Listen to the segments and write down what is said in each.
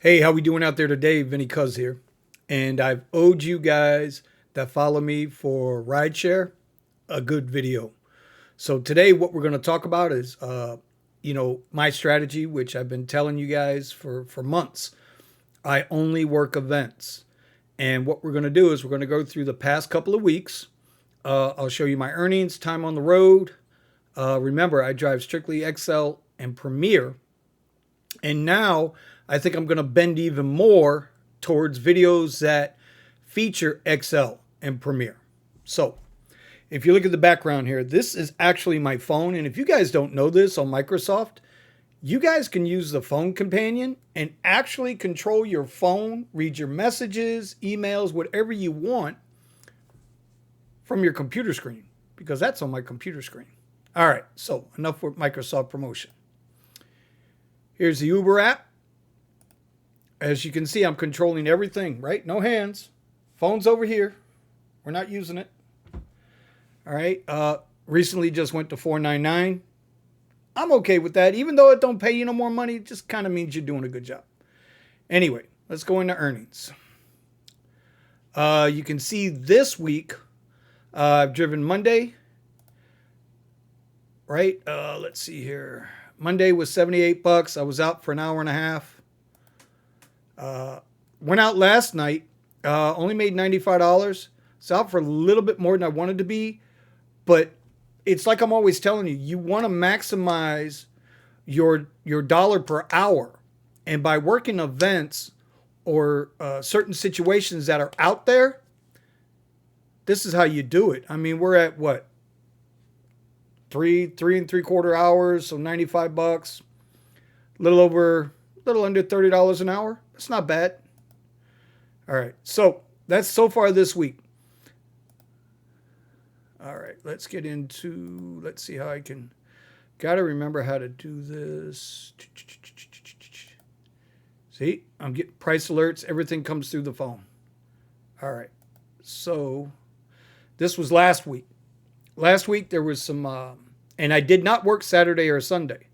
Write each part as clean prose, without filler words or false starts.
Hey, how we doing out there today? Vinny Cuz here. And I've owed you guys that follow me for rideshare a good video. So today what we're going to talk about is my strategy, which I've been telling you guys for months. I only work events. And what we're going to do is we're going to go through the past couple of weeks. I'll show you my earnings, time on the road. Remember, I drive strictly XL and Premier. And now I think I'm going to bend even more towards videos that feature XL and Premiere. So if you look at the background here, this is actually my phone. And if you guys don't know this on Microsoft, you guys can use the phone companion and actually control your phone, read your messages, emails, whatever you want from your computer screen, because that's on my computer screen. All right, so enough with Microsoft promotion. Here's the Uber app. As you can see, I'm controlling everything, right? No hands. Phone's over here. We're not using it. All right. Recently just went to $4.99. I'm okay with that. Even though it don't pay you no more money, it just kind of means you're doing a good job. Anyway, let's go into earnings. You can see this week, I've driven Monday, right? Let's see here. Monday was 78 bucks. I was out for an hour and a half. Went out last night. Only made $95. It's out for a little bit more than I wanted to be. But it's like I'm always telling you, you want to maximize your dollar per hour. And by working events or certain situations that are out there, this is how you do it. I mean, we're at what? Three and three quarter hours, so 95 bucks, a little under $30 an hour. That's not bad. All right, so that's so far this week. All right, let's get into, let's see how I can, got to remember how to do this. See, I'm getting price alerts. Everything comes through the phone. All right, so this was last week. Last week there was some, and I did not work Saturday or Sunday.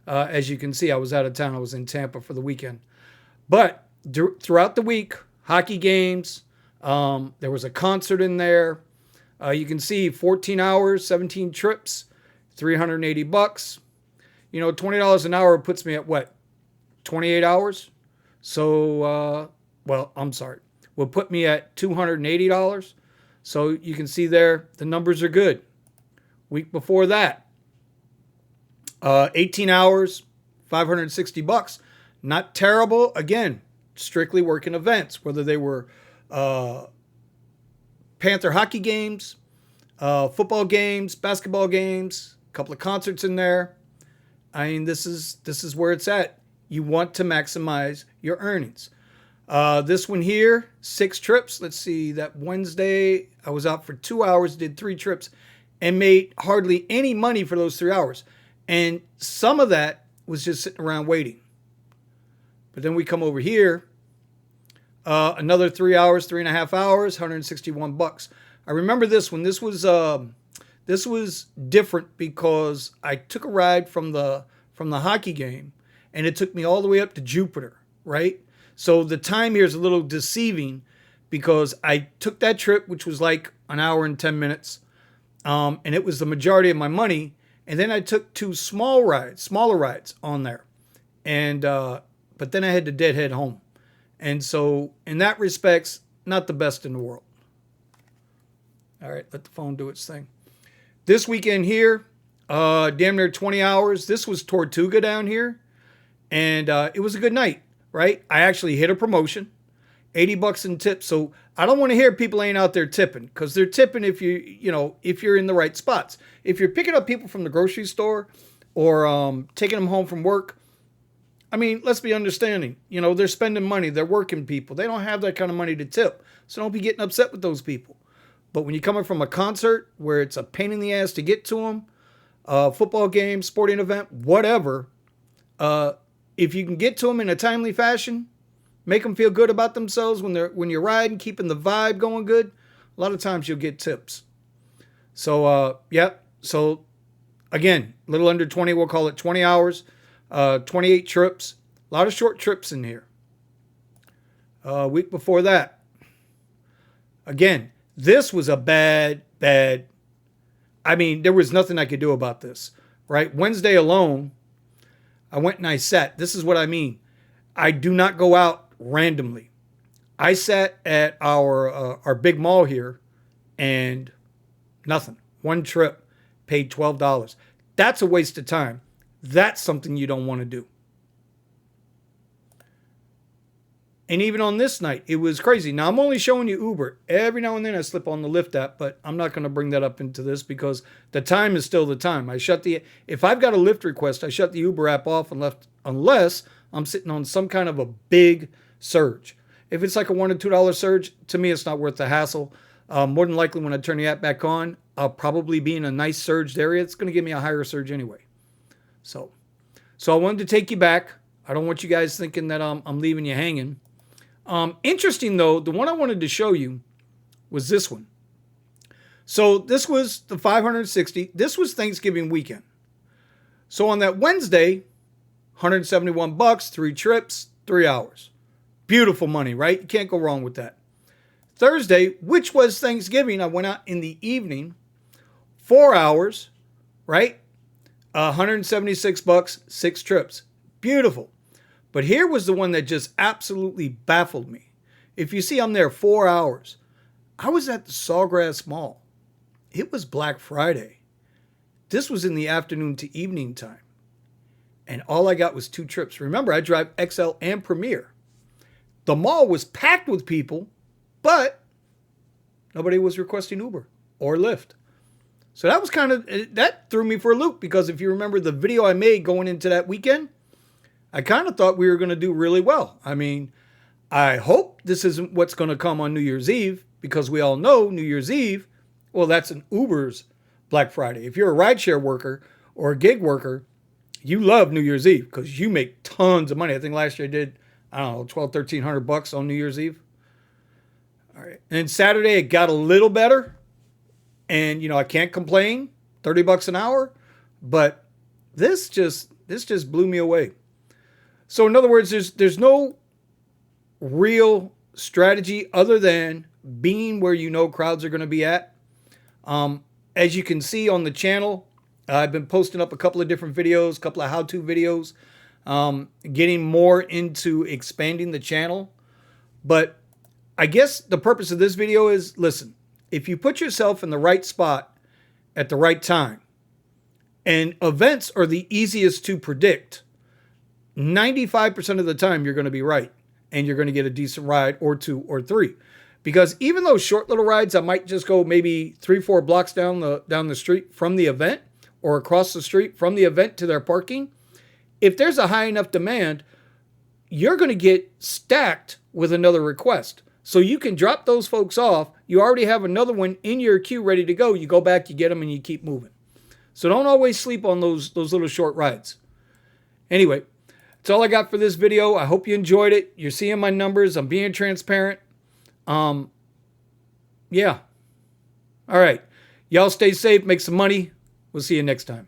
As you can see, I was out of town. I was in Tampa for the weekend. But throughout the week, hockey games, there was a concert in there. You can see 14 hours, 17 trips, 380 bucks. You know, $20 an hour puts me at what? 28 hours? So, well, I'm sorry. Will put me at $280. So you can see there, the numbers are good. Week before that, 18 hours, 560 bucks. Not terrible. Again, strictly working events, whether they were Panther hockey games, football games, basketball games, a couple of concerts in there. I mean, this is where it's at. You want to maximize your earnings. This one here, 6 trips. Let's see, that Wednesday, I was out for 2 hours, did 3 trips, and made hardly any money for those 3 hours. And some of that was just sitting around waiting. But then we come over here, another 3 hours, 3.5 hours, 161 bucks. I remember this one. This was different because I took a ride from the hockey game, and it took me all the way up to Jupiter, right? So the time here is a little deceiving because I took that trip, which was like an hour and 10 minutes, and it was the majority of my money. And then I took 2 smaller rides on there, and but then I had to deadhead home, and so in that respects, not the best in the world. All right, let the phone do its thing. This weekend here, damn near 20 hours. This was Tortuga down here, and it was a good night, right? I actually hit a promotion, 80 bucks in tips. So I don't want to hear people ain't out there tipping, because they're tipping if if you're in the right spots. If you're picking up people from the grocery store or taking them home from work, I mean, let's be understanding. You know, they're spending money. They're working people. They don't have that kind of money to tip. So don't be getting upset with those people. But when you're coming from a concert where it's a pain in the ass to get to them, football game, sporting event, whatever, if you can get to them in a timely fashion, make them feel good about themselves when you're riding, keeping the vibe going good, a lot of times you'll get tips. So, yeah. So, again, a little under 20, we'll call it 20 hours, 28 trips. A lot of short trips in here. Week before that. Again, this was a bad. I mean, there was nothing I could do about this, right? Wednesday alone, I went and I sat. This is what I mean. I do not go out randomly. I sat at our big mall here and nothing. One trip, paid $12. That's a waste of time. That's something you don't want to do. And even on this night, it was crazy. Now, I'm only showing you Uber. Every now and then I slip on the Lyft app, but I'm not going to bring that up into this because the time is still the time. If I've got a Lyft request, I shut the Uber app off unless I'm sitting on some kind of a big surge. If it's like a $1 or $2 surge, to me, it's not worth the hassle. More than likely, when I turn the app back on, I'll probably be in a nice surged area. It's going to give me a higher surge anyway. So I wanted to take you back. I don't want you guys thinking that I'm leaving you hanging. Interesting, though, the one I wanted to show you was this one. So this was the 560. This was Thanksgiving weekend. So on that Wednesday, $171, 3 trips, 3 hours. Beautiful money, right? You can't go wrong with that. Thursday, which was Thanksgiving, I went out in the evening, 4 hours, right? $176, 6 trips. Beautiful. But here was the one that just absolutely baffled me. If you see, I'm there 4 hours. I was at the Sawgrass Mall. It was Black Friday. This was in the afternoon to evening time. And all I got was 2 trips. Remember, I drive XL and Premier. The mall was packed with people, but nobody was requesting Uber or Lyft. So that threw me for a loop because if you remember the video I made going into that weekend, I kind of thought we were going to do really well. I mean, I hope this isn't what's going to come on New Year's Eve because we all know New Year's Eve, well, that's an Uber's Black Friday. If you're a rideshare worker or a gig worker, you love New Year's Eve because you make tons of money. I think last year I did, I don't know, $1,200 on New Year's Eve. All right. And Saturday it got a little better. And, I can't complain, $30 an hour. But this just blew me away. So in other words, there's no real strategy other than being where crowds are going to be at. As you can see on the channel, I've been posting up a couple of different videos, a couple of how-to videos, getting more into expanding the channel. But I guess the purpose of this video is, listen, if you put yourself in the right spot at the right time, and events are the easiest to predict, 95% of the time you're going to be right and you're going to get a decent ride or 2 or 3. Because even those short little rides, I might just go maybe 3-4 blocks down the street from the event or across the street from the event to their parking. If there's a high enough demand, you're going to get stacked with another request. So you can drop those folks off. You already have another one in your queue ready to go. You go back, you get them, and you keep moving. So don't always sleep on those little short rides. Anyway, that's all I got for this video. I hope you enjoyed it. You're seeing my numbers. I'm being transparent. Yeah. All right. Y'all stay safe. Make some money. We'll see you next time.